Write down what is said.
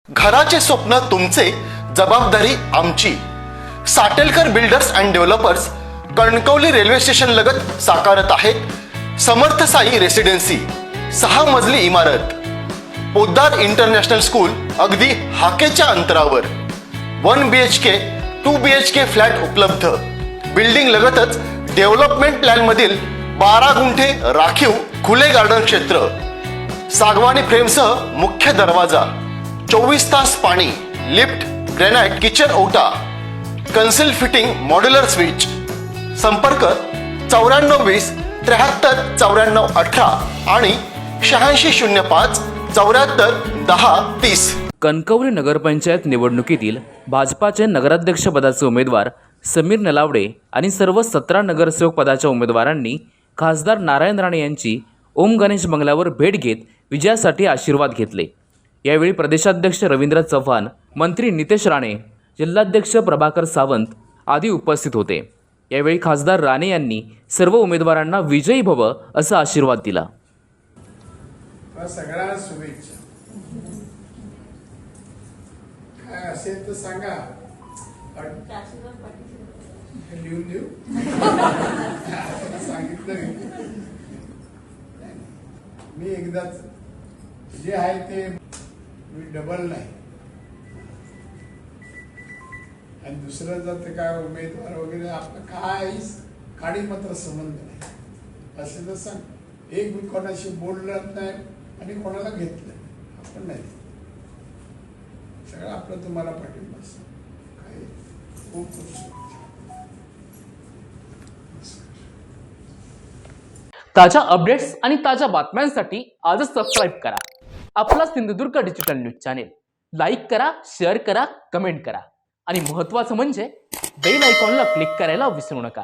घराचे स्वप्न तुमचे, जबाबदारी आमची. Satelkar builders and developers Kankavli railway station लगत साकारत आहेत समर्थ साई रेसिडेन्सी, 6 मजली इमारत. पोद्दार इंटरनॅशनल स्कूल अगदी हाकेच्या अंतरावर. 1 BHK 2 BHK फ्लॅट उपलब्ध. बिल्डिंग लगतच डेव्हलपमेंट प्लॅन मधील 12 गुंठे राखीव खुले गार्डन क्षेत्र. सागवानी फ्रेमसह मुख्य दरवाजा, 24 तास पाणी, लिफ्ट, ग्रॅनाइट किचन ओटा, कन्सिल फिटिंग मॉड्युलर स्विच. संपर्क 9420 73 94 18 आणि 8605 74 10 30. कणकवली नगरपंचायत निवडणुकीतील भाजपाचे नगराध्यक्षपदाचे उमेदवार समीर नलावडे आणि सर्व 17 नगरसेवक पदाच्या उमेदवारांनी खासदार नारायण राणे यांची ओम गणेश बंगल्यावर भेट घेत विजयासाठी आशीर्वाद घेतले. यावेळी प्रदेशाध्यक्ष रवींद्र चव्हाण, मंत्री नितेश राणे, जिल्हाध्यक्ष प्रभाकर सावंत आदी उपस्थित होते. यावेळी खासदार राणे यांनी सर्व उमेदवारांना विजयी भव असा आशीर्वाद दिला. सगळ्या शुभेच्छा. काय असेल तर सांगा, लिहून देऊ. सांगितलं मी एकदाच, जे आहे ते मी डबल नाही. आणि दुसरं जर ते काय उमेदवार वगैरे आपलं काय काडी मात्र संबंध नाही असे तर सांग. एक मी कोणाशी बोलत नाही आणि कोणाला घेतलं आपण नाही. सगळं आपलं तुम्हाला पाठिंबा काय. खूप खूप ताज्या अपडेट्स आणि ताज्या बातम्यांसाठी आजच सबस्क्राईब करा आपला Sindhudurg digital news channel. Like करा, शेअर करा, कमेंट करा आणि महत्त्वाचं म्हणजे बेल आयकॉनला क्लिक करायला विसरू नका.